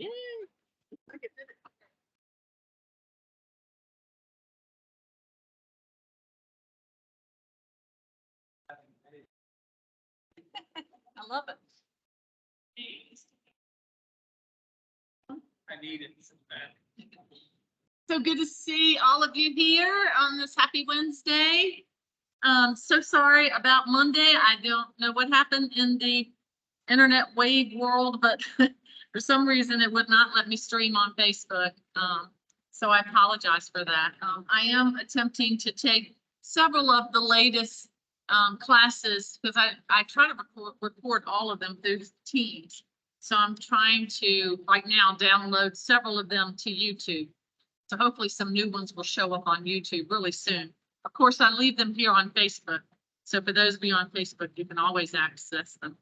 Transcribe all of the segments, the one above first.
Yay. I did it. I love it. I need it so bad. So good to see all of you here on this happy Wednesday. So sorry about Monday. I don't know what happened in the internet wave world, but for some reason it would not let me stream on Facebook. So I apologize for that. I am attempting to take several of the latest classes because I try to record all of them through Teams. So I'm trying to right now download several of them to YouTube. So hopefully some new ones will show up on YouTube really soon. Of course, I leave them here on Facebook. So for those of you on Facebook, you can always access them.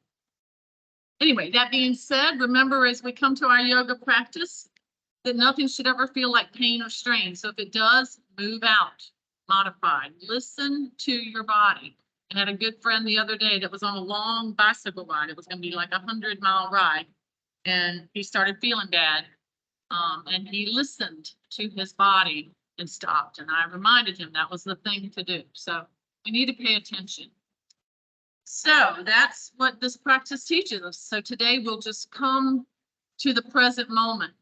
Anyway, that being said, remember as we come to our yoga practice, that nothing should ever feel like pain or strain. So if it does, move out, modify, listen to your body. I had a good friend the other day that was on a long bicycle ride. It was going to be like 100-mile ride. And he started feeling bad. And he listened to his body and stopped. And I reminded him that was the thing to do. So we need to pay attention. So that's what this practice teaches us. So today we'll just come to the present moment,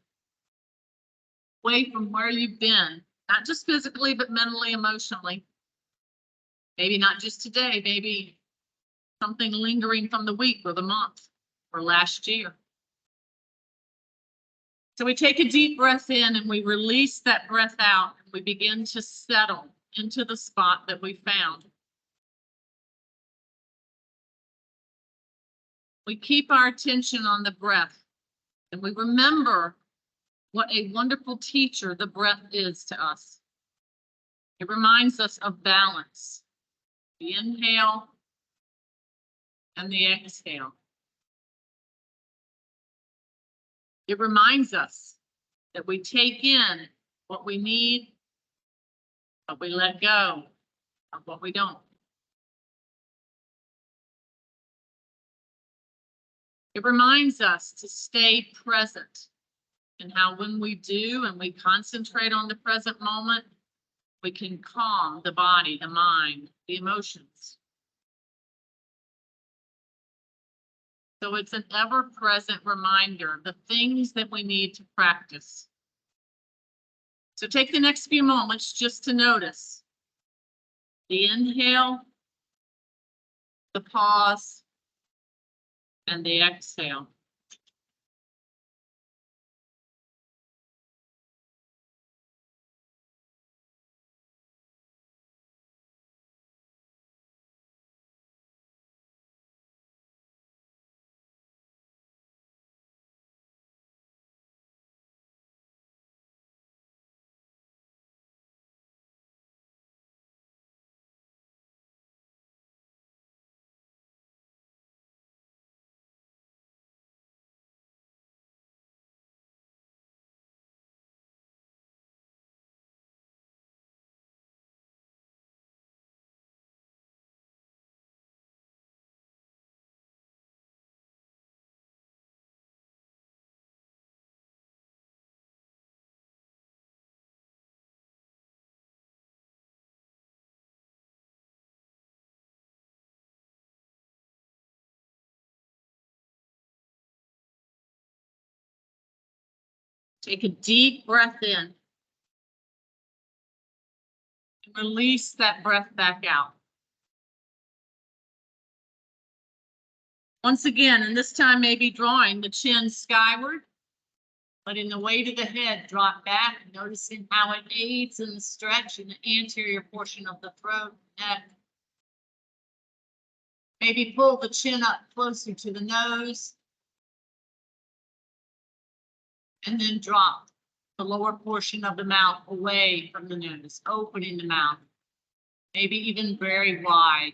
away from where you've been, not just physically, but mentally, emotionally. Maybe not just today, maybe something lingering from the week or the month or last year. So we take a deep breath in and we release that breath out. And we begin to settle into the spot that we found. We keep our attention on the breath and we remember what a wonderful teacher the breath is to us. It reminds us of balance, the inhale and the exhale. It reminds us that we take in what we need, but we let go of what we don't. It reminds us to stay present and how when we do and we concentrate on the present moment, we can calm the body, the mind, the emotions. So it's an ever-present reminder of the things that we need to practice. So take the next few moments just to notice the inhale, the pause, and the exhale. Take a deep breath in. And release that breath back out. Once again, and this time maybe drawing the chin skyward, letting the weight of the head drop back, noticing how it aids in the stretch in the anterior portion of the throat, neck. Maybe pull the chin up closer to the nose. And then drop the lower portion of the mouth away from the nose, opening the mouth, maybe even very wide.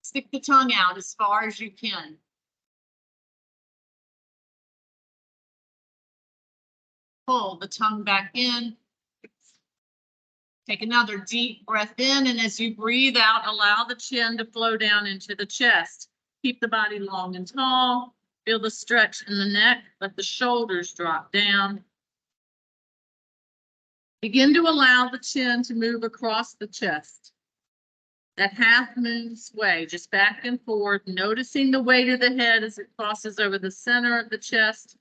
Stick the tongue out as far as you can. Pull the tongue back in. Take another deep breath in, and as you breathe out, allow the chin to flow down into the chest. Keep the body long and tall. Feel the stretch in the neck, let the shoulders drop down. Begin to allow the chin to move across the chest. That half moon sway, just back and forth, noticing the weight of the head as it crosses over the center of the chest.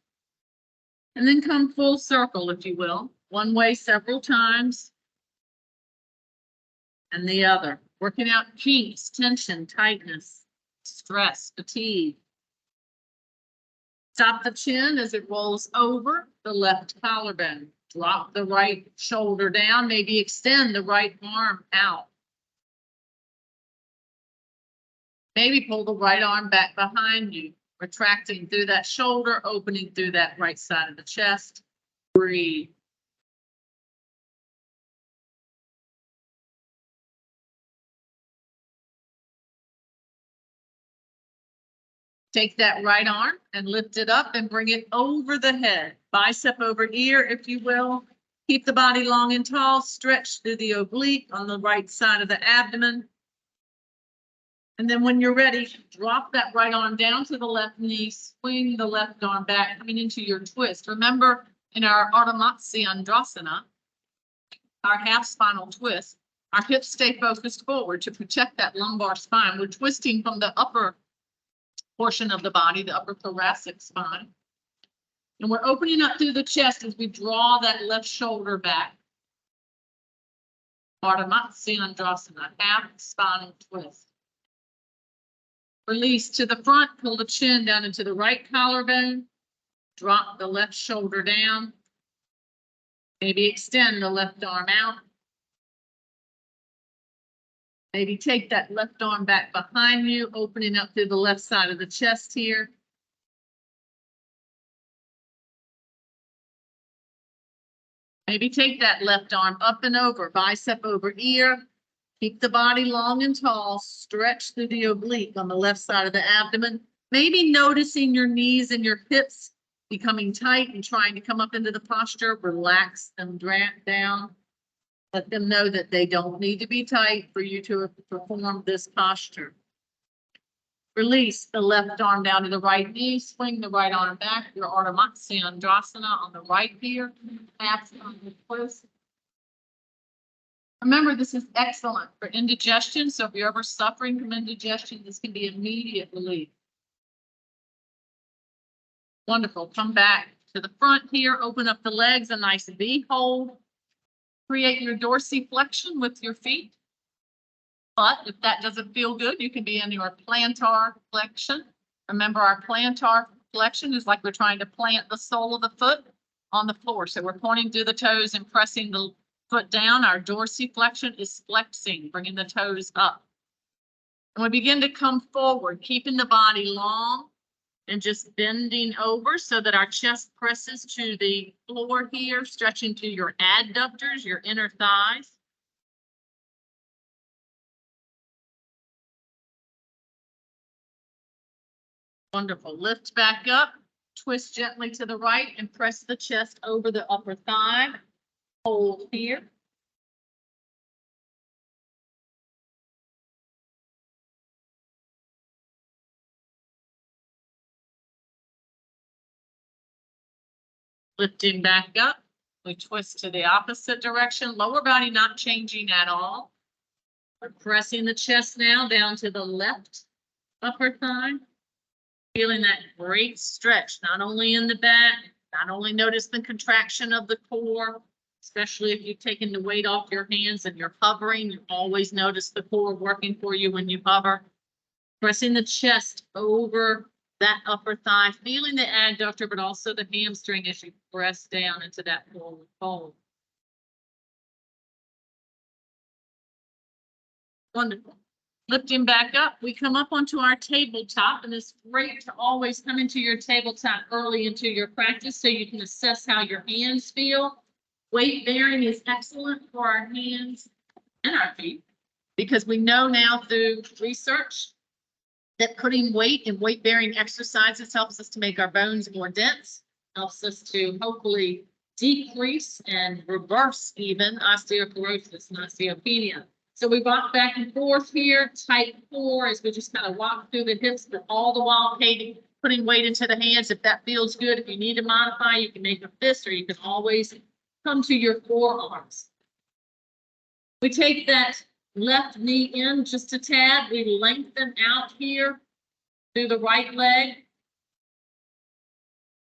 And then come full circle, if you will, one way several times. And the other, working out kinks, tension, tightness, stress, fatigue. Stop the chin as it rolls over the left collarbone. Drop the right shoulder down, maybe extend the right arm out. Maybe pull the right arm back behind you, retracting through that shoulder, opening through that right side of the chest. Breathe. Take that right arm and lift it up and bring it over the head, bicep over ear, if you will. Keep the body long and tall, stretch through the oblique on the right side of the abdomen. And then when you're ready, drop that right arm down to the left knee, swing the left arm back, coming into your twist. Remember, in our Ardha Matsyendrasana, our half spinal twist, our hips stay focused forward to protect that lumbar spine. We're twisting from the upper portion of the body, the upper thoracic spine. And we're opening up through the chest as we draw that left shoulder back. Ardha Matsyendrasana, half spinal twist. Release to the front, pull the chin down into the right collarbone. Drop the left shoulder down. Maybe extend the left arm out. Maybe take that left arm back behind you, opening up through the left side of the chest here. Maybe take that left arm up and over, bicep over ear. Keep the body long and tall, stretch through the oblique on the left side of the abdomen. Maybe noticing your knees and your hips becoming tight and trying to come up into the posture. Relax them down. Let them know that they don't need to be tight for you to perform this posture. Release the left arm down to the right knee, swing the right arm back, your Ardha Matsyendrasana on the right here, half on the twist. Remember, this is excellent for indigestion, so if you're ever suffering from indigestion, this can be immediate relief. Wonderful. Come back to the front here, open up the legs, a nice V hold. Create your dorsiflexion with your feet. But if that doesn't feel good, you can be in your plantar flexion. Remember, our plantar flexion is like we're trying to plant the sole of the foot on the floor. So we're pointing through the toes and pressing the foot down. Our dorsiflexion is flexing, bringing the toes up. And we begin to come forward, keeping the body long and just bending over so that our chest presses to the floor here, stretching to your adductors, your inner thighs. Wonderful. Lift back up, twist gently to the right and press the chest over the upper thigh. Hold here. Lifting back up, we twist to the opposite direction, lower body not changing at all. We're pressing the chest now down to the left upper thigh. Feeling that great stretch, not only in the back, not only notice the contraction of the core, especially if you've taken the weight off your hands and you're hovering, you always notice the core working for you when you hover. Pressing the chest over that upper thigh, feeling the adductor, but also the hamstring as you press down into that forward fold. Wonderful. Lifting back up, we come up onto our tabletop, and it's great to always come into your tabletop early into your practice so you can assess how your hands feel. Weight bearing is excellent for our hands and our feet because we know now through research that putting weight in weight bearing exercises helps us to make our bones more dense, helps us to hopefully decrease and reverse even osteoporosis and osteopenia. So we walk back and forth here, tight core as we just kind of walk through the hips, but all the while putting weight into the hands. If that feels good, if you need to modify, you can make a fist, or you can always come to your forearms. We take that left knee in just a tad. We lengthen out here through the right leg.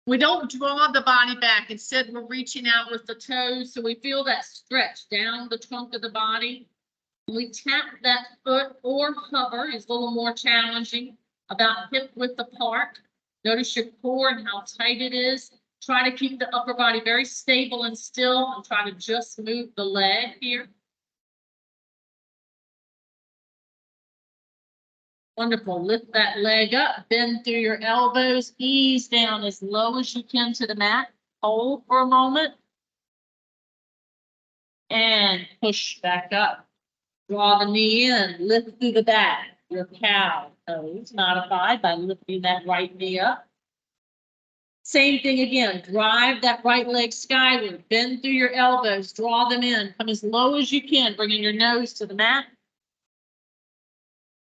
We don't draw the body back. Instead, we're reaching out with the toes. So we feel that stretch down the trunk of the body. We tap that foot or hover is a little more challenging, about hip width apart. Notice your core and how tight it is. Try to keep the upper body very stable and still, and try to just move the leg here. Wonderful. Lift that leg up, bend through your elbows, ease down as low as you can to the mat. Hold for a moment. And push back up. Draw the knee in, lift through the back. Your cow pose modified by lifting that right knee up. Same thing again. Drive that right leg skyward. Bend through your elbows. Draw them in. Come as low as you can, bringing your nose to the mat.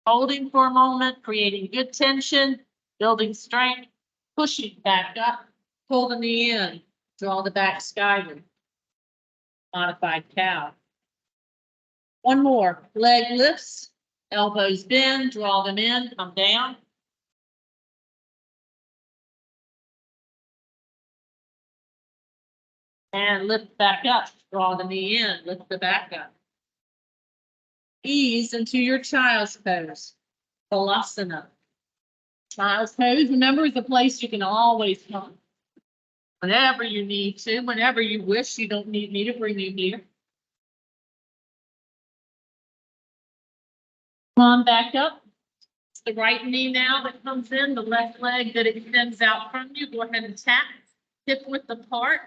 Holding for a moment, creating good tension, building strength, pushing back up, pull the knee in, draw the back skyward. Modified cow. One more. Leg lifts, elbows bend, draw them in, come down. And lift back up, draw the knee in, lift the back up. Ease into your child's pose, Balasana. Child's pose, remember, is a place you can always come. Whenever you need to, whenever you wish. You don't need me to bring you here. Come on back up. It's the right knee now that comes in, the left leg that extends out from you. Go ahead and tap, hip width apart.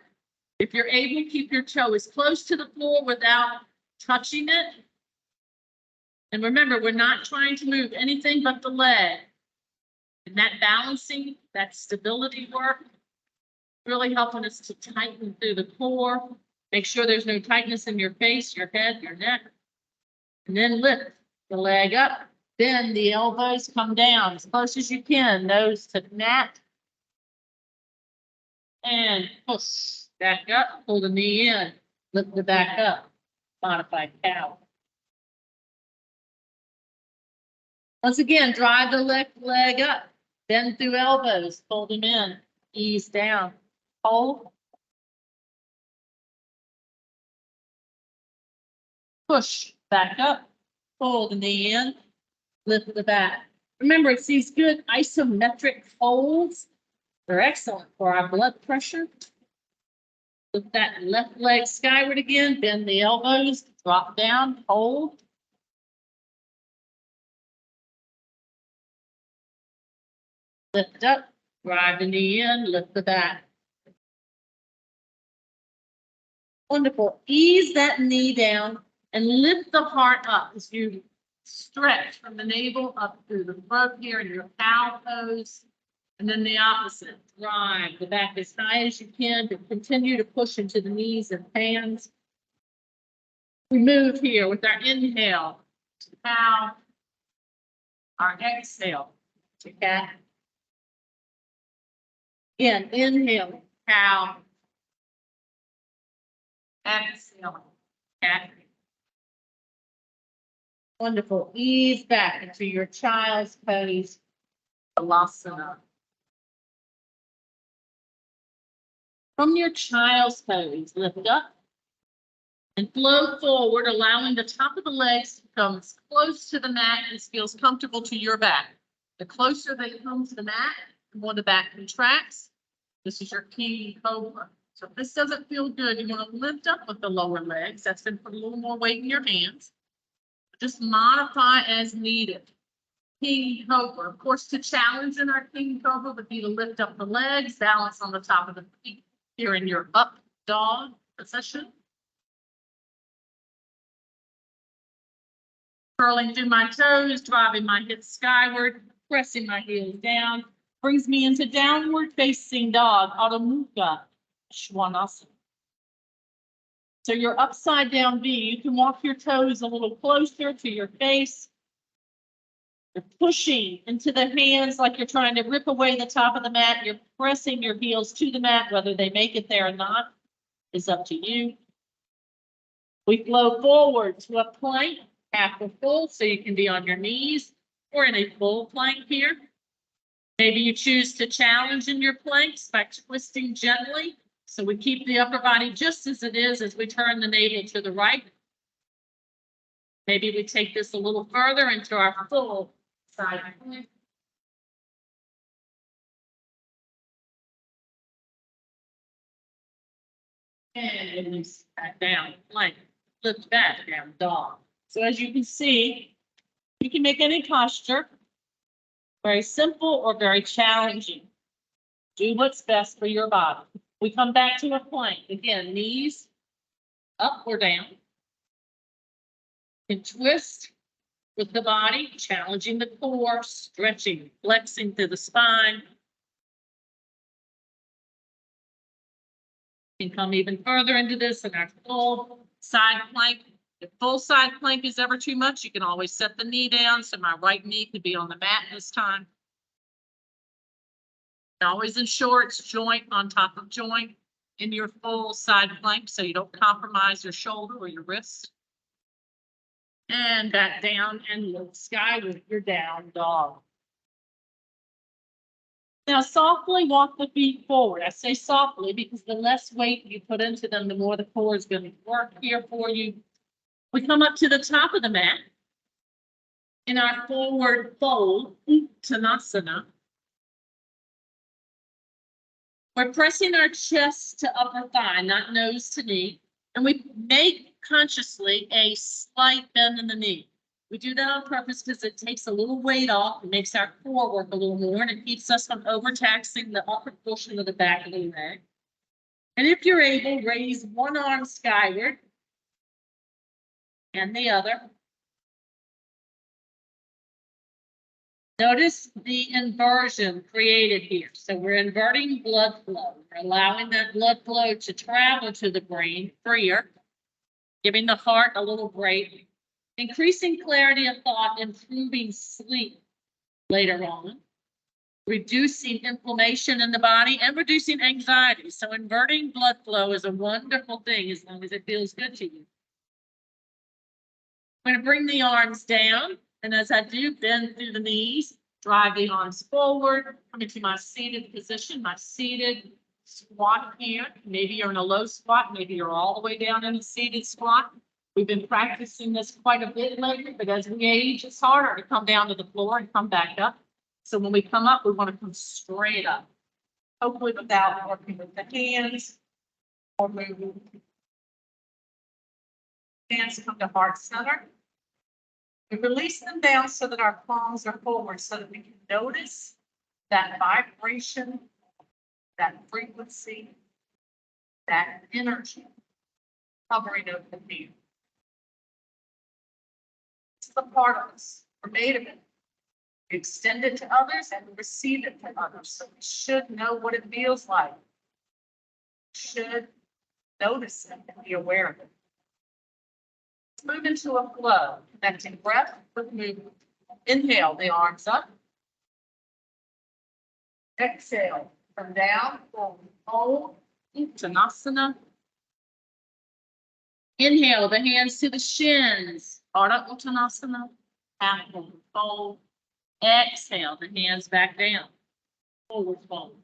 If you're able, keep your toe as close to the floor without touching it. And remember, we're not trying to move anything but the leg. And that balancing, that stability work, really helping us to tighten through the core. Make sure there's no tightness in your face, your head, your neck. And then lift the leg up. Bend the elbows, come down as close as you can, nose to mat. And push back up, pull the knee in, lift the back up, modified cow. Once again, drive the left leg up, bend through elbows, pull them in, ease down, hold. Push back up, pull the knee in, lift the back. Remember, it's these good isometric holds. They're excellent for our blood pressure. Lift that left leg skyward again, bend the elbows, drop down, hold. Lift up, drive the knee in, lift the back. Wonderful. Ease that knee down and lift the heart up as you stretch from the navel up through the throat here in your cow pose. And then the opposite. Drive the back as high as you can to continue to push into the knees and hands. We move here with our inhale to cow, our exhale to cat. Again, inhale, cow. Exhale, cat. Wonderful. Ease back into your child's pose, Balasana. From your child's pose, lift up and flow forward, allowing the top of the legs to come as close to the mat as feels comfortable to your back. The closer they come to the mat, the more the back contracts. This is your king cobra. So if this doesn't feel good, you want to lift up with the lower legs. That's going to put a little more weight in your hands. Just modify as needed. King cobra. Of course, to challenge in our king cobra would be to lift up the legs, balance on the top of the feet. Here in your up dog position. Curling through my toes, driving my hips skyward, pressing my heels down, brings me into downward facing dog, Adho Mukha Svanasana. So your upside down V, you can walk your toes a little closer to your face. You're pushing into the hands like you're trying to rip away the top of the mat. You're pressing your heels to the mat. Whether they make it there or not is up to you. We flow forward to a plank, half or full, so you can be on your knees or in a full plank here. Maybe you choose to challenge in your planks by twisting gently. So we keep the upper body just as it is as we turn the navel to the right. Maybe we take this a little further into our full side plank. And release back down, plank, lift back down, dog. So as you can see, you can make any posture, very simple or very challenging. Do what's best for your body. We come back to a plank. Again, knees up or down. And twist with the body, challenging the core, stretching, flexing through the spine. You can come even further into this in our full side plank. If full side plank is ever too much, you can always set the knee down. So my right knee could be on the mat this time. And always ensure it's joint on top of joint in your full side plank so you don't compromise your shoulder or your wrist. And back down and lift sky with your down dog. Now softly walk the feet forward. I say softly because the less weight you put into them, the more the core is going to work here for you. We come up to the top of the mat in our forward fold, Uttanasana. We're pressing our chest to upper thigh, not nose to knee, and we make consciously a slight bend in the knee. We do that on purpose because it takes a little weight off, it makes our core work a little more, and it keeps us from overtaxing the upper portion of the back of the leg. And if you're able, raise one arm skyward and the other. Notice the inversion created here. So we're inverting blood flow. We're allowing that blood flow to travel to the brain freer, giving the heart a little break, increasing clarity of thought, improving sleep later on, reducing inflammation in the body, and reducing anxiety. So inverting blood flow is a wonderful thing as long as it feels good to you. I'm going to bring the arms down, and as I do, bend through the knees, drive the arms forward, come into my seated position, my seated squat here. Maybe you're in a low squat, maybe you're all the way down in a seated squat. We've been practicing this quite a bit lately, but as we age, it's harder to come down to the floor and come back up. So when we come up, we want to come straight up, hopefully without working with the hands or moving. Hands come to heart center. We release them down so that our palms are forward so that we can notice that vibration, that frequency, that energy hovering over the field. It's the part of us. We're made of it. We extend it to others and we receive it from others. So we should know what it feels like. We should notice it and be aware of it. Let's move into a flow, connecting breath with movement. Inhale the arms up. Exhale, come down, hold, Uttanasana. Inhale the hands to the shins, Ardha Uttanasana, half fold. Exhale the hands back down, forward fold.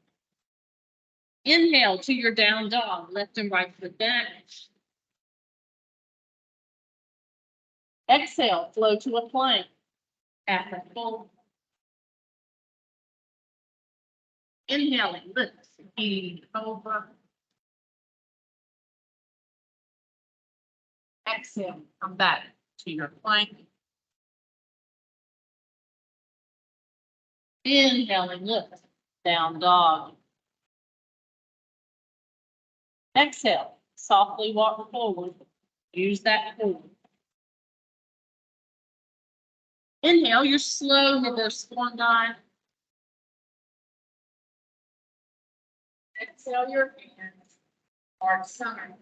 Inhale to your down dog, left and right foot back. Exhale, flow to a plank, half and fold. Inhaling, lift, cobra. Exhale, come back to your plank. Inhaling, lift, down dog. Exhale, softly walk forward. Use that core. Inhale your slow reverse swan dive. Exhale your hands, heart center.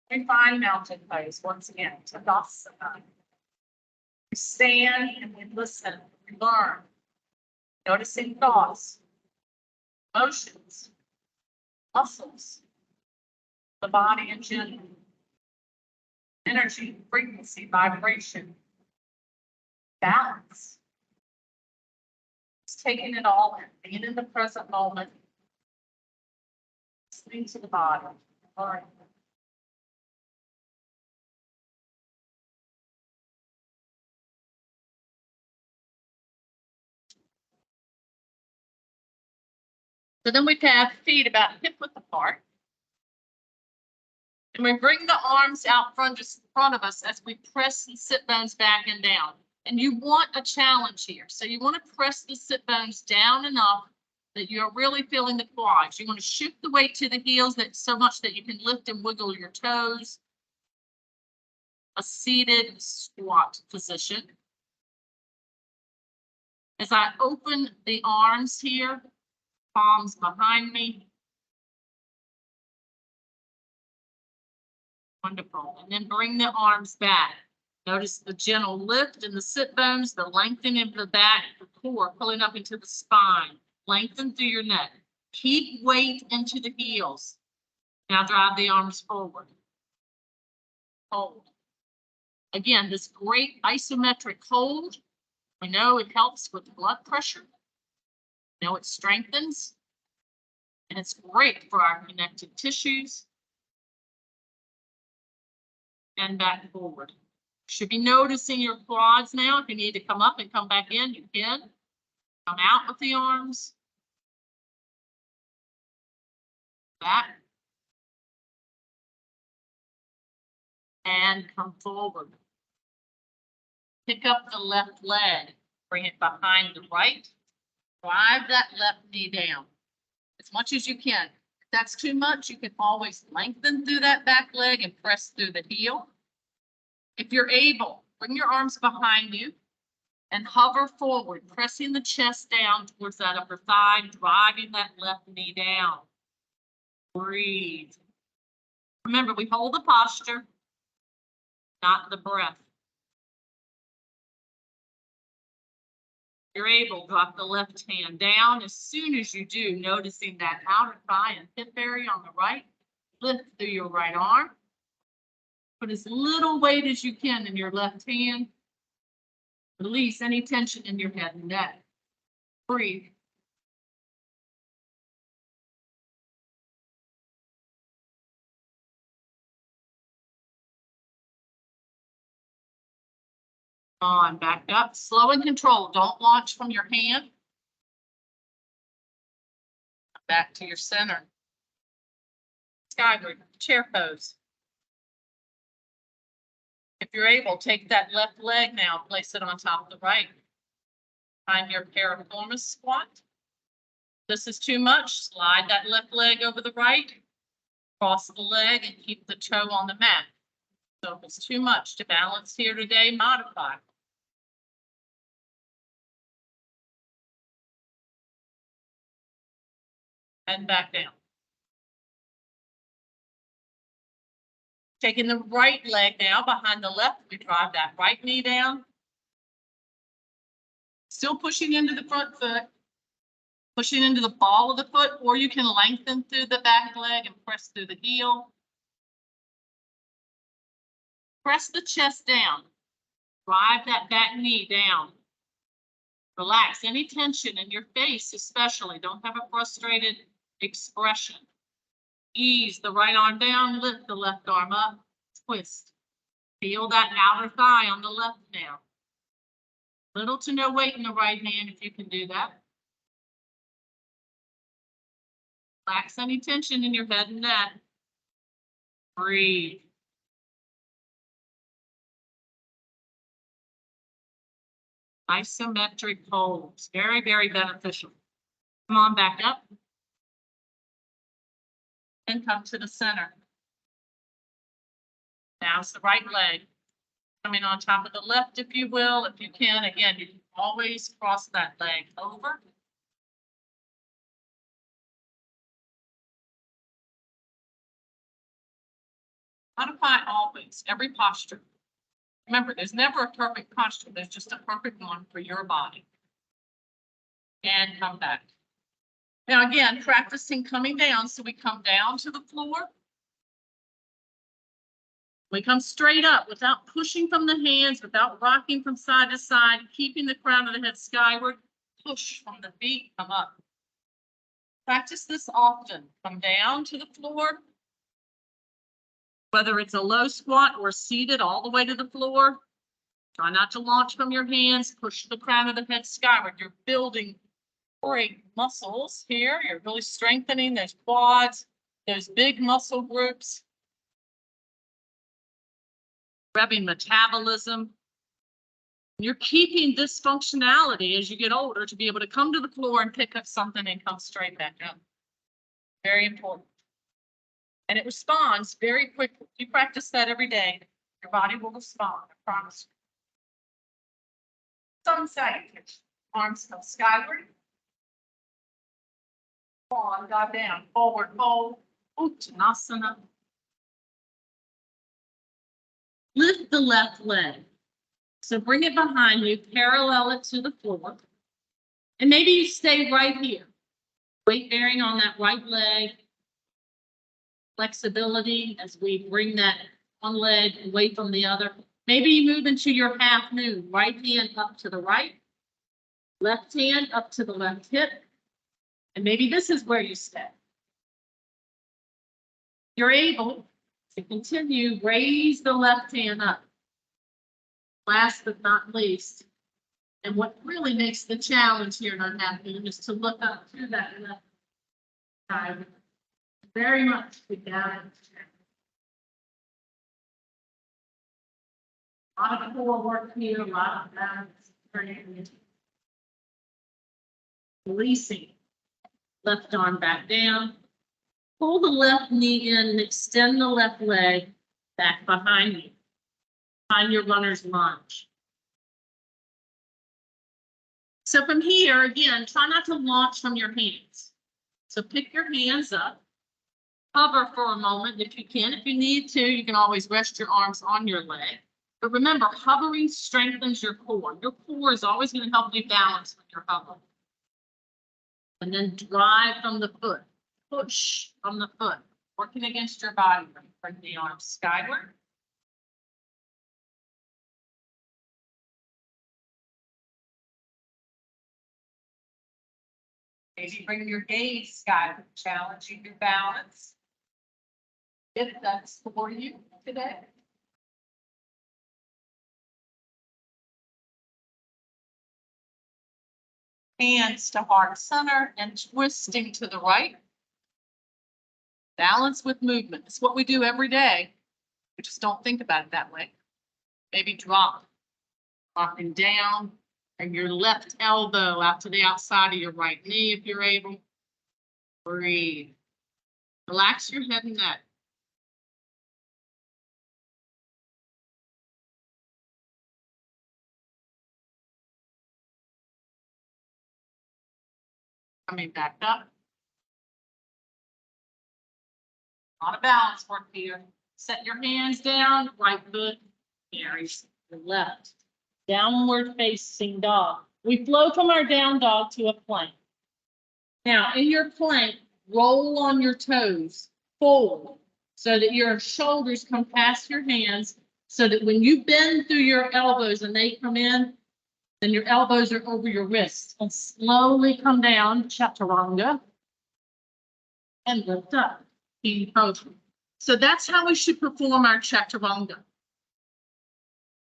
And find mountain pose once again, Tadasana. We stand and we listen, we learn, noticing thoughts, emotions, muscles, the body in general, energy, frequency, vibration, balance. Just taking it all in, being in the present moment, listening to the body, learning. So then we have feet about hip width apart. And we bring the arms out front, just in front of us as we press the sit bones back and down. And you want a challenge here. So you want to press the sit bones down enough that you're really feeling the quads. You want to shift the weight to the heels that so much that you can lift and wiggle your toes. A seated squat position. As I open the arms here, palms behind me. Wonderful. And then bring the arms back. Notice the gentle lift in the sit bones, the lengthening of the back, the core pulling up into the spine. Lengthen through your neck. Keep weight into the heels. Now drive the arms forward. Hold. Again, this great isometric hold. We know it helps with blood pressure. We know it strengthens. And it's great for our connective tissues. And back forward. Should be noticing your quads now. If you need to come up and come back in, you can. Come out with the arms. Back. And come forward. Pick up the left leg. Bring it behind the right. Drive that left knee down as much as you can. If that's too much, you can always lengthen through that back leg and press through the heel. If you're able, bring your arms behind you and hover forward, pressing the chest down towards that upper thigh, driving that left knee down. Breathe. Remember, we hold the posture, not the breath. If you're able, drop the left hand down. As soon as you do, noticing that outer thigh and hip area on the right, lift through your right arm. Put as little weight as you can in your left hand. Release any tension in your head and neck. Breathe. On, back up, slow and controlled. Don't launch from your hand. Back to your center. Skyward, chair pose. If you're able, take that left leg now, place it on top of the right. Find your piriformis squat. This is too much. Slide that left leg over the right. Cross the leg and keep the toe on the mat. So if it's too much to balance here today, modify. And back down. Taking the right leg now behind the left, we drive that right knee down. Still pushing into the front foot, pushing into the ball of the foot, or you can lengthen through the back leg and press through the heel. Press the chest down. Drive that back knee down. Relax any tension in your face, especially. Don't have a frustrated expression. Ease the right arm down, lift the left arm up, twist. Feel that outer thigh on the left now. Little to no weight in the right hand if you can do that. Relax any tension in your head and neck. Breathe. Isometric holds. Very, very beneficial. Come on back up. And come to the center. Now it's the right leg. Coming on top of the left, if you will. If you can, again, you can always cross that leg over. Modify always, every posture. Remember, there's never a perfect posture. There's just a perfect one for your body. And come back. Now again, practicing coming down. So we come down to the floor. We come straight up without pushing from the hands, without rocking from side to side, keeping the crown of the head skyward. Push from the feet, come up. Practice this often. Come down to the floor. Whether it's a low squat or seated all the way to the floor. Try not to launch from your hands. Push the crown of the head skyward. You're building great muscles here. You're really strengthening those quads, those big muscle groups. Revving metabolism. You're keeping this functionality as you get older to be able to come to the floor and pick up something and come straight back up. Very important. And it responds very quickly. If you practice that every day, your body will respond, I promise you. Some salutation. Arms come skyward. On, dive down, forward fold, Uttanasana. Lift the left leg. So bring it behind you, parallel it to the floor. And maybe you stay right here. Weight bearing on that right leg. Flexibility as we bring that one leg away from the other. Maybe you move into your half moon. Right hand up to the right. Left hand up to the left hip. And maybe this is where you stay. You're able to continue, raise the left hand up. Last but not least, and what really makes the challenge here in our half moon is to look up to that left side. Very much together. A lot of core work here, a lot of balance. Releasing. Left arm back down. Pull the left knee in and extend the left leg back behind you. Find your runner's lunge. So from here, again, try not to launch from your hands. So pick your hands up. Hover for a moment if you can. If you need to, you can always rest your arms on your leg. But remember, hovering strengthens your core. Your core is always going to help you balance when you're hovering. And then drive from the foot. Push from the foot. Working against your body. Bring the arms skyward. Maybe bring your gaze skyward, challenging your balance. If that's for you today. Hands to heart center and twisting to the right. Balance with movement. It's what we do every day. We just don't think about it that way. Maybe drop, dropping down, and your left elbow out to the outside of your right knee if you're able. Breathe. Relax your head and neck. Coming back up. A lot of balance work here. Set your hands down, right foot carries the left. Downward facing dog. We flow from our down dog to a plank. Now, in your plank, roll on your toes forward so that your shoulders come past your hands, so that when you bend through your elbows and they come in, then your elbows are over your wrists. And slowly come down, chaturanga, and lift up. So that's how we should perform our chaturanga.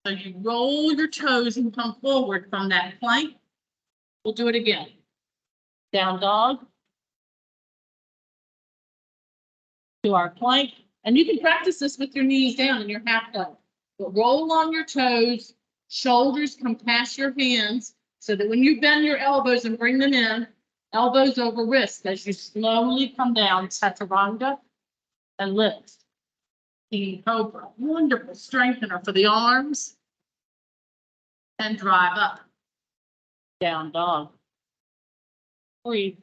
So you roll your toes and come forward from that plank. We'll do it again. Down dog. To our plank. And you can practice this with your knees down and your half dog. But roll on your toes. Shoulders come past your hands so that when you bend your elbows and bring them in, elbows over wrists as you slowly come down, chaturanga, and lift. King Cobra, wonderful strengthener for the arms. And drive up. Down dog. Breathe.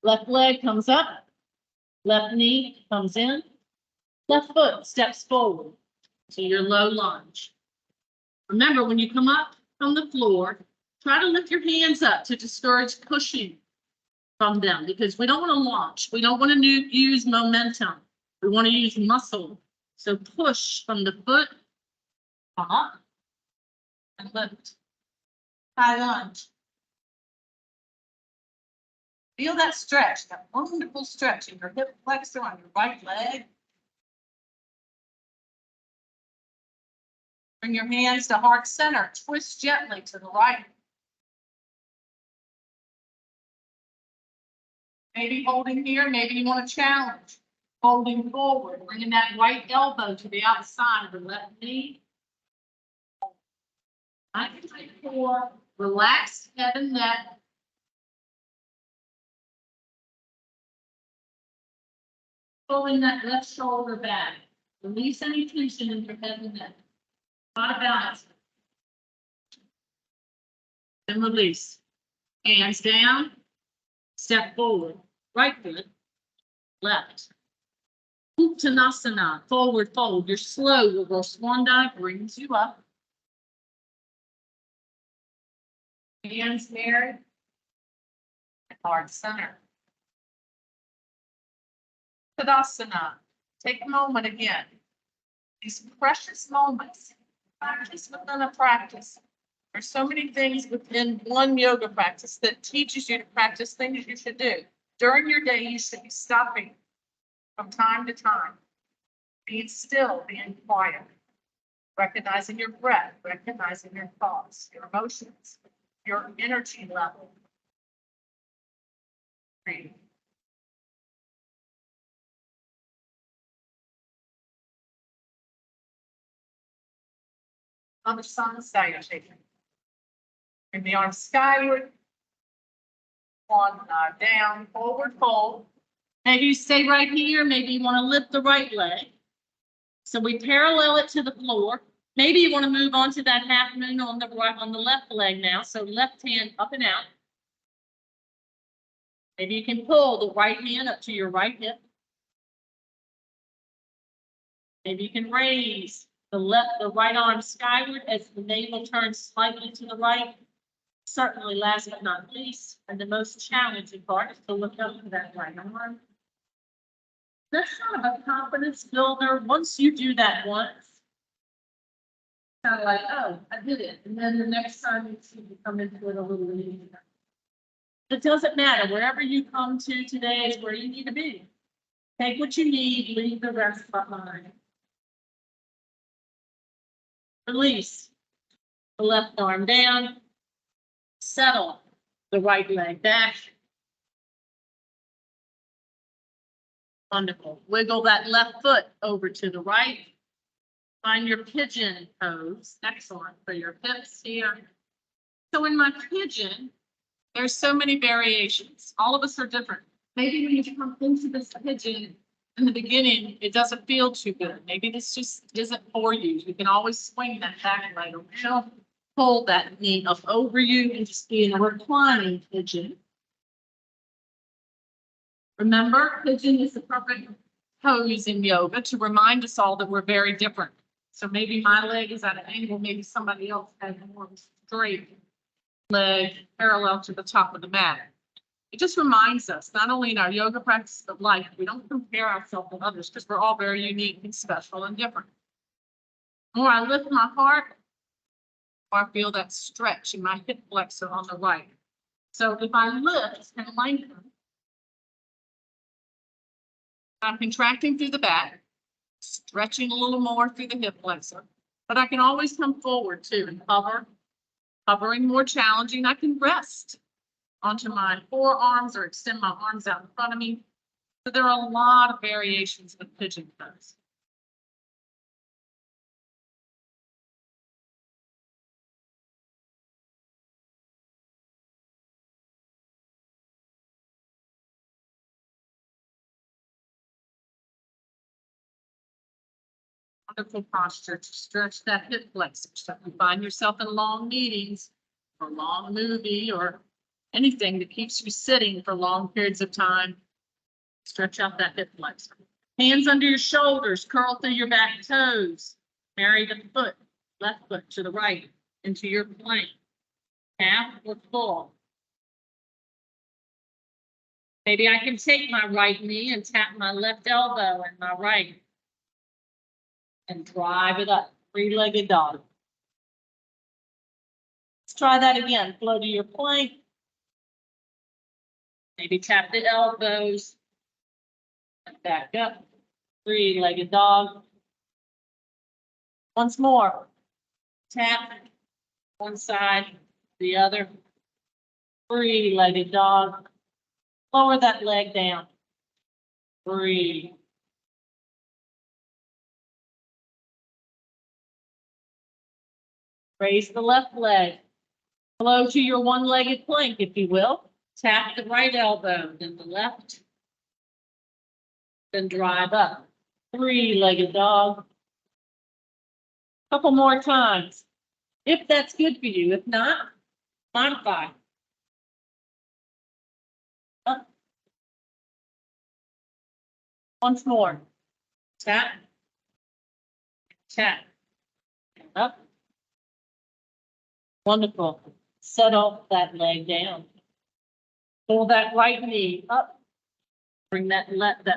Left leg comes up. Left knee comes in. Left foot steps forward to your low lunge. Remember, when you come up from the floor, try to lift your hands up to discourage pushing from them, because we don't want to launch. We don't want to use momentum. We want to use muscle. So push from the foot, come up, and lift. High lunge. Feel that stretch, that wonderful stretch in your hip flexor on your right leg. Bring your hands to heart center. Twist gently to the right. Maybe holding here, maybe you want to challenge. Holding forward, bringing that right elbow to the outside of the left knee. 4. Relax head and neck. Pulling that left shoulder back. Release any tension in your head and neck. Not a balance. And release. Hands down. Step forward. Right foot. Left. Uttanasana. Forward fold. Your slow reverse swan dive brings you up. Hands married. Heart center. Tadasana. Take a moment again. These precious moments. Practice within a practice. There's so many things within one yoga practice that teaches you to practice things you should do. During your day, you should be stopping from time to time. Being still, being quiet. Recognizing your breath, recognizing your thoughts, your emotions, your energy level. Breathe. Other side salutation. Bring the arms skyward. One down, forward fold. Maybe you stay right here. Maybe you want to lift the right leg. So we parallel it to the floor. Maybe you want to move on to that half moon on the right, on the left leg now. So left hand up and out. Maybe you can pull the right hand up to your right hip. Maybe you can raise the right arm skyward as the navel turns slightly to the right. Certainly, last but not least, and the most challenging part is to look up to that right arm. That's kind of a confidence builder. Once you do that once, kind of like, oh, I did it. And then the next time you see you come into it a little easier. It doesn't matter. Wherever you come to today is where you need to be. Take what you need, leave the rest behind. Release the left arm down. Settle the right leg back. Wonderful. Wiggle that left foot over to the right. Find your pigeon pose. Excellent for your hips here. So in my pigeon, there's so many variations. All of us are different. Maybe when you come into this pigeon in the beginning, it doesn't feel too good. Maybe this just isn't for you. You can always swing that back leg around, pull that knee up over you, and just be in a reclining pigeon. Remember, pigeon is the perfect pose in yoga to remind us all that we're very different. So maybe my leg is at an angle, maybe somebody else has a more straight leg parallel to the top of the mat. It just reminds us, not only in our yoga practice, but life, we don't compare ourselves with others because we're all very unique and special and different. The more I lift my heart, the more I feel that stretch in my hip flexor on the right. So if I lift and lengthen, I'm contracting through the back, stretching a little more through the hip flexor, but I can always come forward too and hover. Hovering more challenging, I can rest onto my forearms or extend my arms out in front of me. So there are a lot of variations with pigeon pose. Wonderful posture to stretch that hip flexor. So if you find yourself in long meetings or long movie or anything that keeps you sitting for long periods of time, stretch out that hip flexor. Hands under your shoulders, curl through your back toes. Marry the foot, left foot to the right into your plank. Half or full. Maybe I can take my right knee and tap my left elbow and my right and drive it up. Three-legged dog. Let's try that again. Flow to your plank. Maybe tap the elbows and back up. Three-legged dog. Once more. Tap one side, the other. Three-legged dog. Lower that leg down. Breathe. Raise the left leg. Flow to your one-legged plank, if you will. Tap the right elbow, then the left. Then drive up. Three-legged dog. Couple more times. If that's good for you. If not, modify. Up. Once more. Tap. Tap. Up. Wonderful. Settle that leg down. Pull that right knee up. Bring that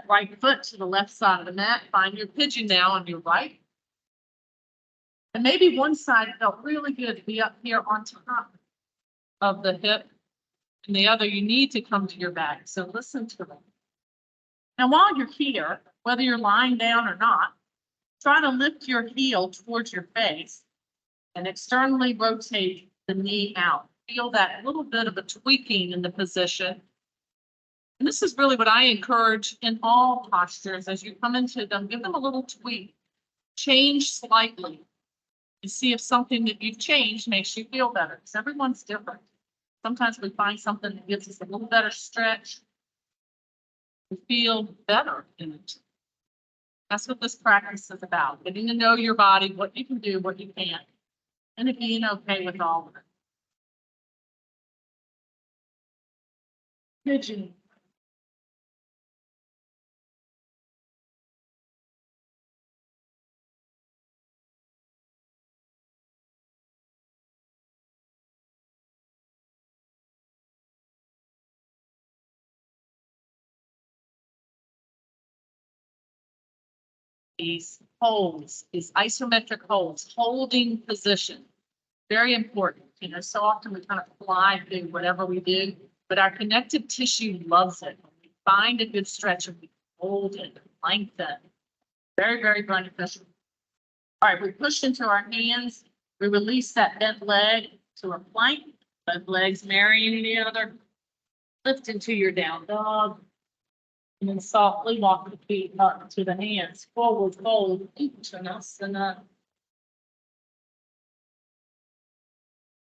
right foot to the left side of the mat. Find your pigeon now on your right. And maybe one side felt really good to be up here on top of the hip. And the other, you need to come to your back. So listen to them. Now, while you're here, whether you're lying down or not, try to lift your heel towards your face and externally rotate the knee out. Feel that little bit of a tweaking in the position. And this is really what I encourage in all postures as you come into them. Give them a little tweak. Change slightly and see if something that you've changed makes you feel better. Because everyone's different. Sometimes we find something that gives us a little better stretch. We feel better in it. That's what this practice is about. Getting to know your body, what you can do, what you can't, and it being okay with all of it. Pigeon. These holds, these isometric holds, holding position. Very important. You know, so often we kind of fly through whatever we do, but our connective tissue loves it. When we find a good stretch and we hold it, lengthen. Very, very beneficial. All right, we push into our hands. We release that bent leg to a plank. Both legs marrying the other. Lift into your down dog. And then softly walk the feet up to the hands. Forward fold, Uttanasana.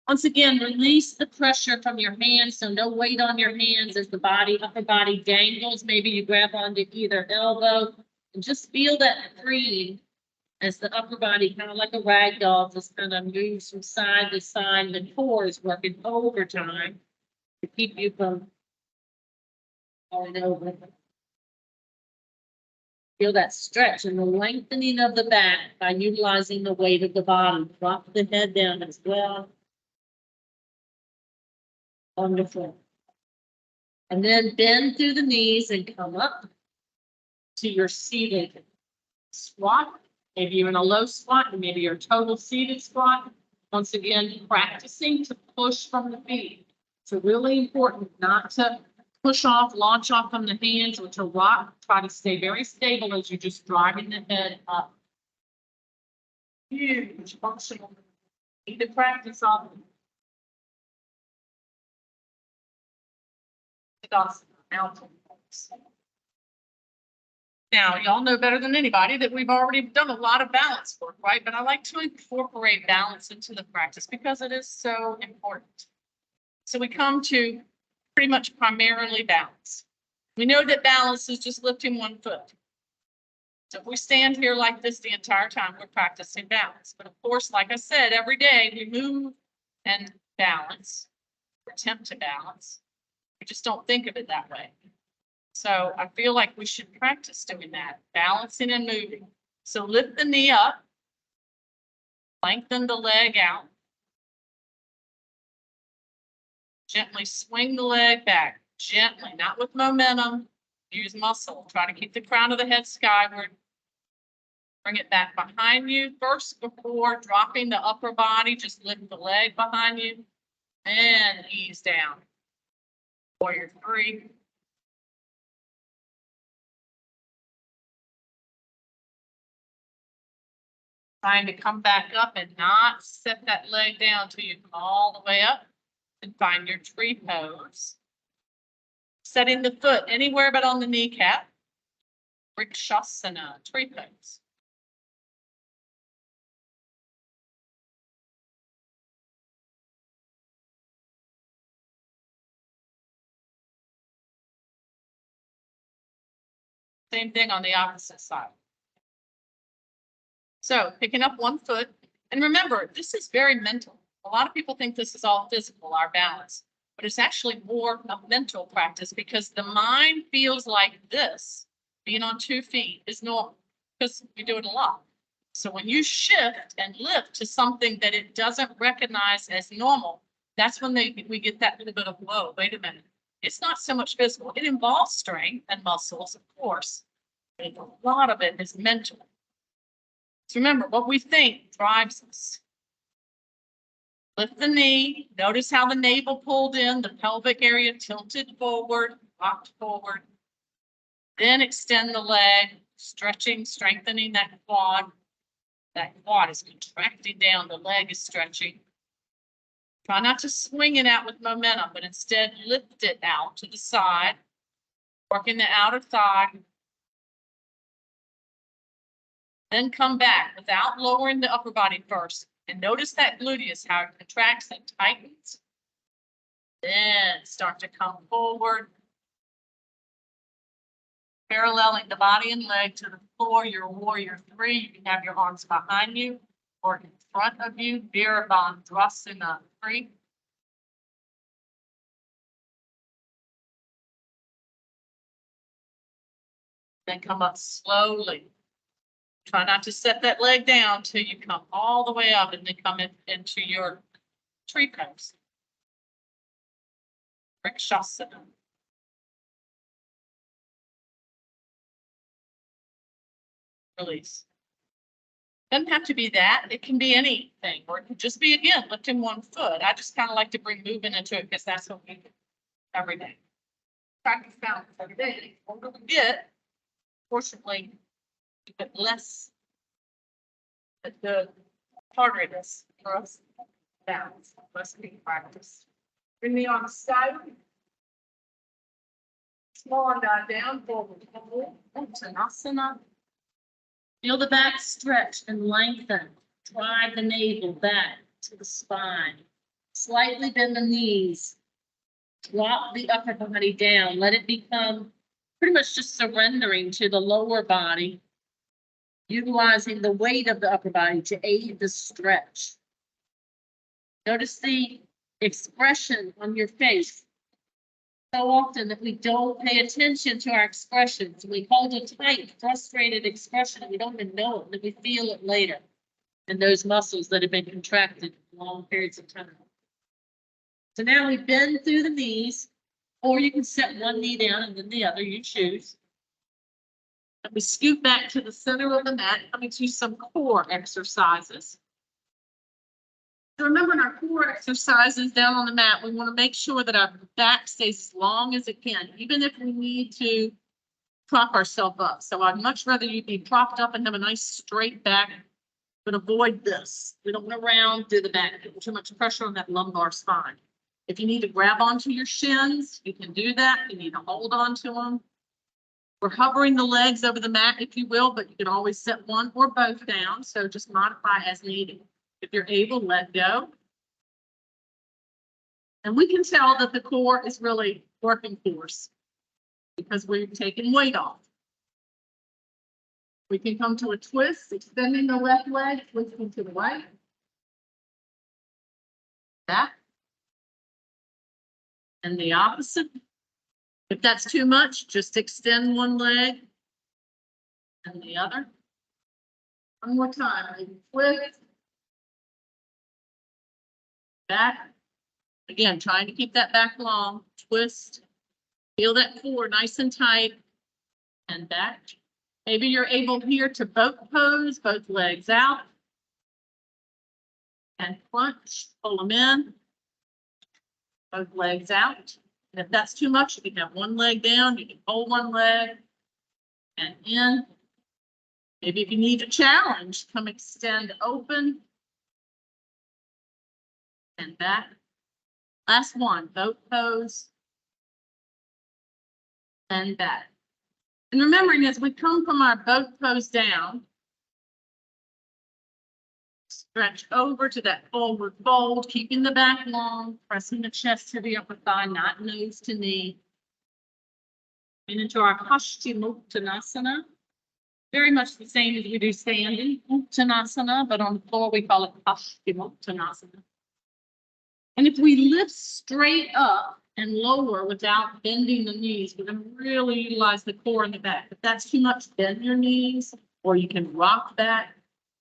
Once again, release the pressure from your hands, so no weight on your hands as the upper body dangles. Maybe you grab onto either elbow and just feel that freeing as the upper body, kind of like a rag doll, just kind of moves from side to side. The core is working overtime to keep you from falling over. Feel that stretch and the lengthening of the back by utilizing the weight of the body. Drop the head down as well. Wonderful. And then bend through the knees and come up to your seated squat. Maybe you're in a low squat, maybe you're a total seated squat. Once again, practicing to push from the feet. It's really important not to push off, launch off from the hands or to rock. Try to stay very stable as you're just driving the head up. Huge functional. Need to practice on mountain pose. Now, y'all know better than anybody that we've already done a lot of balance work, right? But I like to incorporate balance into the practice because it is so important. So we come to pretty much primarily balance. We know that balance is just lifting one foot. So if we stand here like this the entire time, we're practicing balance. But of course, like I said, every day we move and balance, or attempt to balance. We just don't think of it that way. So I feel like we should practice doing that, balancing and moving. So lift the knee up, lengthen the leg out. Gently swing the leg back, gently, not with momentum. Use muscle. Try to keep the crown of the head skyward. Bring it back behind you. First, before dropping the upper body, just lift the leg behind you and ease down. Warrior 3. Trying to come back up and not set that leg down till you come all the way up and find your tree pose. Setting the foot anywhere but on the kneecap. Vrikshasana, tree pose. Same thing on the opposite side. So picking up one foot, and remember, this is very mental. A lot of people think this is all physical, our balance, but it's actually more a mental practice because the mind feels like this, being on 2 feet is normal because we do it a lot. So when you shift and lift to something that it doesn't recognize as normal, that's when we get that little bit of, whoa, wait a minute. It's not so much physical. It involves strength and muscles, of course, but a lot of it is mental. So remember, what we think drives us. Lift the knee. Notice how the navel pulled in, the pelvic area tilted forward, rocked forward. Then extend the leg, stretching, strengthening that quad. That quad is contracting down, the leg is stretching. Try not to swing it out with momentum, but instead lift it out to the side, working the outer thigh. Then come back without lowering the upper body first. And notice that gluteus, how it contracts and tightens. Then start to come forward. Paralleling the body and leg to the floor, your warrior 3. You can have your arms behind you or in front of you. Virabhadrasana 3. Then come up slowly. Try not to set that leg down till you come all the way up and then come into your tree pose. Vrikshasana. Release. Doesn't have to be that. It can be anything, or it could just be, again, lifting one foot. I just kind of like to bring movement into it because that's what we do every day. Practice balance every day. What we get, fortunately, a bit less, the harder it is for us to balance. Less being practice. Bring the arms side. Small dive down, forward, Uttanasana. Feel the back stretch and lengthen. Drive the navel back to the spine. Slightly bend the knees. Drop the upper body down. Let it become pretty much just surrendering to the lower body, utilizing the weight of the upper body to aid the stretch. Notice the expression on your face. So often that we don't pay attention to our expressions. We hold a tight, frustrated expression and we don't even know it, and we feel it later in those muscles that have been contracted for long periods of time. So now we bend through the knees, or you can set one knee down and then the other, you choose. And we scoot back to the center of the mat, coming to some core exercises. So remember, in our core exercises down on the mat, we want to make sure that our back stays as long as it can, even if we need to prop ourselves up. So I'd much rather you be propped up and have a nice straight back, but avoid this. We don't want to round through the back, put too much pressure on that lumbar spine. If you need to grab onto your shins, you can do that. You need to hold on to them. We're hovering the legs over the mat, if you will, but you can always set one or both down. So just modify as needed. If you're able, let go. And we can tell that the core is really working for us because we're taking weight off. We can come to a twist, extending the left leg, twisting to the right. Back. And the opposite. If that's too much, just extend one leg and the other. One more time. Twist. Back. Again, trying to keep that back long. Twist. Feel that core nice and tight. And back. Maybe you're able here to boat pose, both legs out. And crunch, pull them in. Both legs out. And if that's too much, you can have one leg down, you can hold one leg and in. Maybe if you need a challenge, come extend open and back. Last one, boat pose and back. And remembering as we come from our boat pose down, stretch over to that forward fold, keeping the back long, pressing the chest to the upper thigh, not nose to knee. And into our Paschimottanasana. Very much the same as we do standing Uttanasana, but on the floor we call it Paschimottanasana. And if we lift straight up and lower without bending the knees, we're going to really utilize the core in the back. If that's too much, bend your knees, or you can rock back.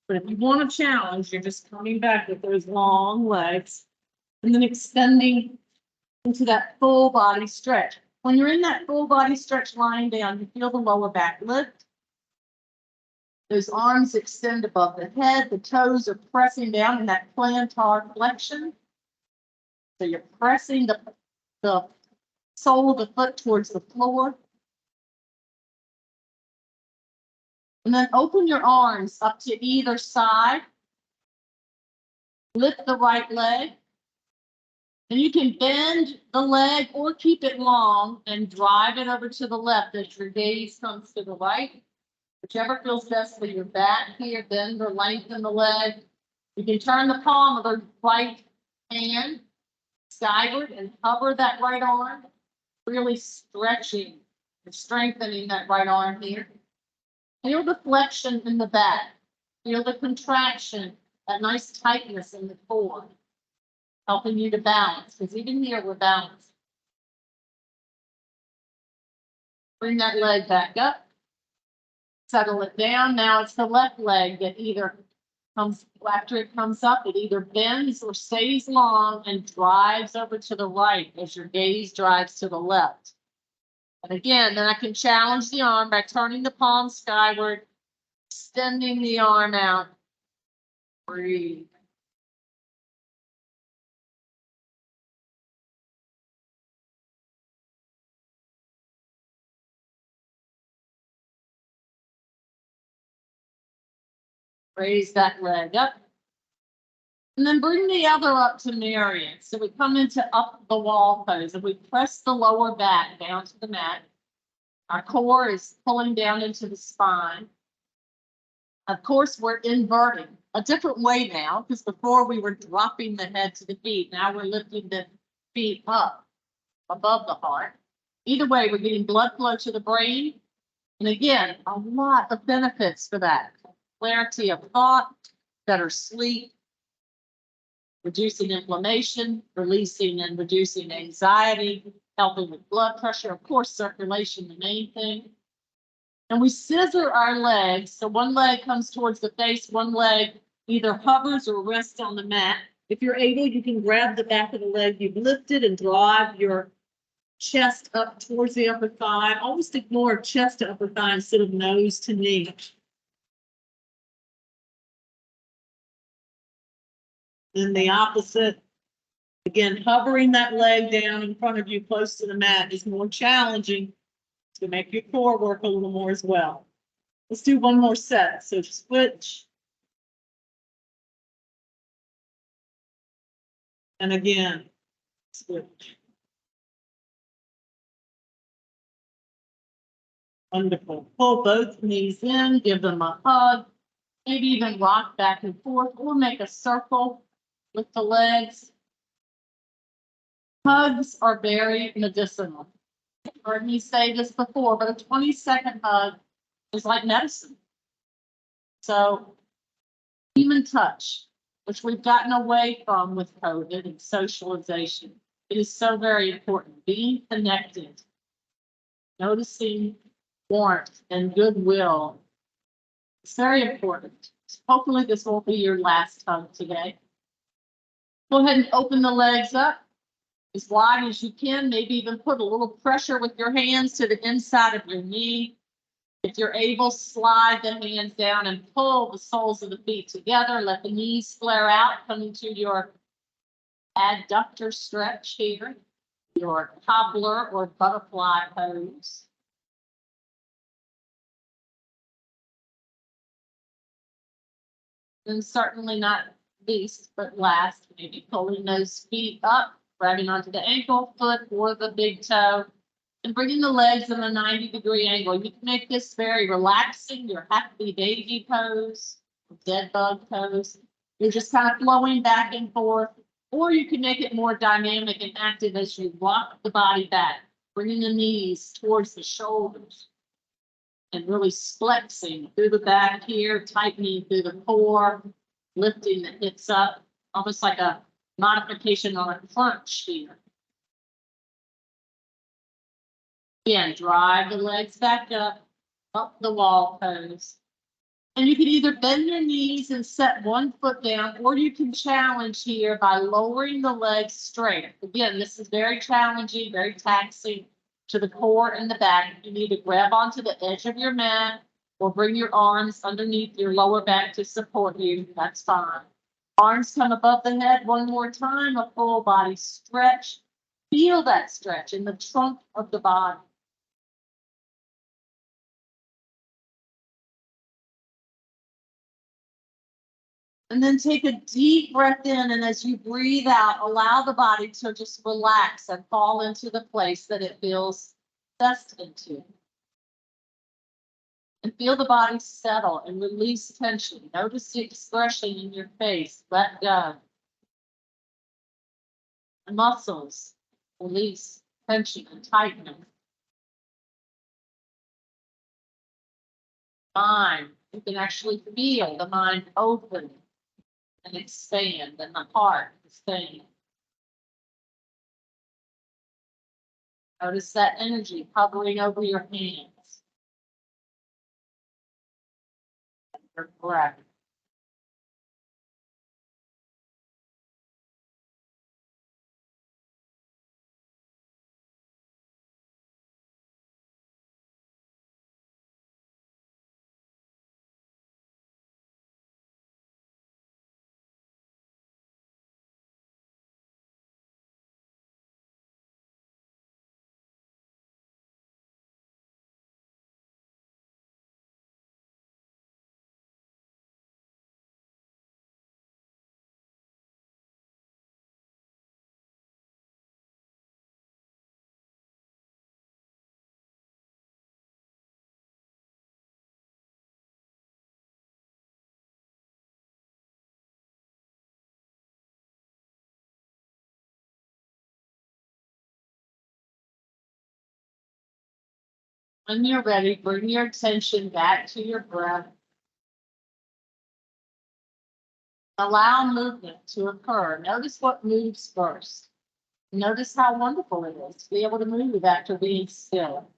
But if you want a challenge, you're just coming back with those long legs and then extending into that full body stretch. When you're in that full body stretch lying down, you feel the lower back lift. Those arms extend above the head. The toes are pressing down in that plantar flexion. So you're pressing the sole of the foot towards the floor. And then open your arms up to either side. Lift the right leg. And you can bend the leg or keep it long and drive it over to the left as your gaze comes to the right. Whichever feels best for your back here, bend or lengthen the leg. You can turn the palm of the right hand skyward and hover that right arm, really stretching and strengthening that right arm here. Feel the flexion in the back. Feel the contraction, that nice tightness in the core, helping you to balance, because even here we're balanced. Bring that leg back up. Settle it down. Now it's the left leg that either comes, after it comes up, it either bends or stays long and drives over to the right as your gaze drives to the left. And again, then I can challenge the arm by turning the palm skyward, extending the arm out. Breathe. Raise that leg up. And then bring the other up to Marion. So we come into up the wall pose and we press the lower back down to the mat. Our core is pulling down into the spine. Of course, we're inverting a different way now, because before we were dropping the head to the feet. Now we're lifting the feet up above the heart. Either way, we're getting blood flow to the brain. And again, a lot of benefits for that. Clarity of thought, better sleep, reducing inflammation, releasing and reducing anxiety, helping with blood pressure, of course, circulation, the main thing. And we scissor our legs. So one leg comes towards the face, one leg either hovers or rests on the mat. If you're able, you can grab the back of the leg you've lifted and drive your chest up towards the upper thigh. Almost ignore chest to upper thigh instead of nose to knee. Then the opposite. Again, hovering that leg down in front of you close to the mat is more challenging to make your core work a little more as well. Let's do one more set. So switch. And again, switch. Wonderful. Pull both knees in, give them a hug, maybe even rock back and forth, or make a circle with the legs. Hugs are very medicinal. You've heard me say this before, but a 20-second hug is like medicine. So human touch, which we've gotten away from with COVID and socialization, it is so very important. Being connected Noticing warmth and goodwill. It's very important. Hopefully this won't be your last hug today. Go ahead and open the legs up as wide as you can. Maybe even put a little pressure with your hands to the inside of your knee. If you're able, slide the hands down and pull the soles of the feet together. Let the knees flare out, coming to your adductor stretch here, your cobbler or butterfly pose. And certainly not least, but last, maybe pulling those feet up, grabbing onto the ankle, foot, or the big toe, and bringing the legs in a 90-degree angle. You can make this very relaxing, your happy baby pose, dead bug pose. You're just kind of flowing back and forth, or you can make it more dynamic and active as you rock the body back, bringing the knees towards the shoulders and really flexing through the back here, tightening through the core, lifting the hips up, almost like a modification on a crunch here. Again, drive the legs back up the wall pose. And you can either bend your knees and set one foot down, or you can challenge here by lowering the legs straight. Again, this is very challenging, very taxing to the core and the back. You need to grab onto the edge of your mat or bring your arms underneath your lower back to support you. That's fine. Arms come above the head one more time, a full body stretch. Feel that stretch in the trunk of the body. And then take a deep breath in, and as you breathe out, allow the body to just relax and fall into the place that it feels best into. And feel the body settle and release tension. Notice the expression in your face. Let go. The muscles release tension and tightening. Mind, you can actually feel the mind open and expand, and the heart expand. Notice that energy hovering over your hands. And your breath. When you're ready, bring your attention back to your breath. Allow movement to occur. Notice what moves first. Notice how wonderful it is to be able to move after being still.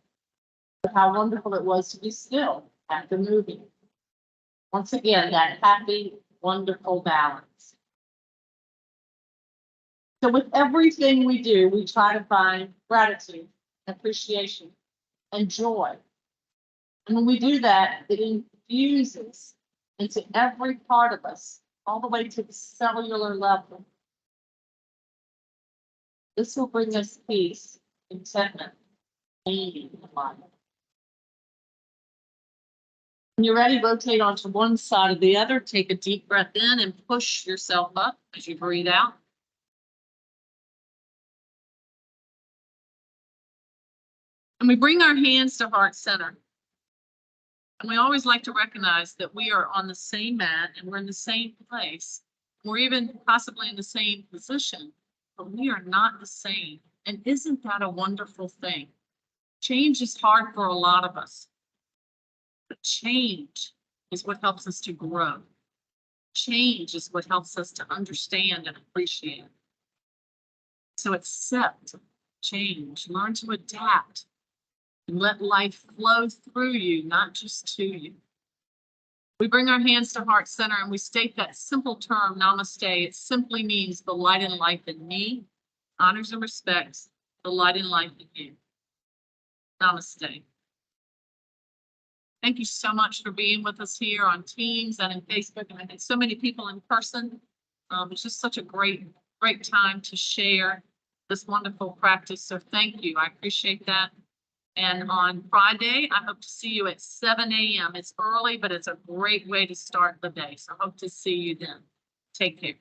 But how wonderful it was to be still after moving. Once again, that happy, wonderful balance. So with everything we do, we try to find gratitude, appreciation, and joy. And when we do that, it infuses into every part of us, all the way to the cellular level. This will bring us peace, contentment, meaning in life. When you're ready, rotate onto one side or the other. Take a deep breath in and push yourself up as you breathe out. And we bring our hands to heart center. And we always like to recognize that we are on the same mat and we're in the same place. We're even possibly in the same position, but we are not the same. And isn't that a wonderful thing? Change is hard for a lot of us. But change is what helps us to grow. Change is what helps us to understand and appreciate. So accept change, learn to adapt, and let life flow through you, not just to you. We bring our hands to heart center and we state that simple term, namaste. It simply means the light and life in me honors and respects the light and life in you. Namaste. Thank you so much for being with us here on Teams and in Facebook. And I had so many people in person. It's just such a great time to share this wonderful practice. So thank you. I appreciate that. And on Friday, I hope to see you at 7 a.m. It's early, but it's a great way to start the day. So I hope to see you then. Take care.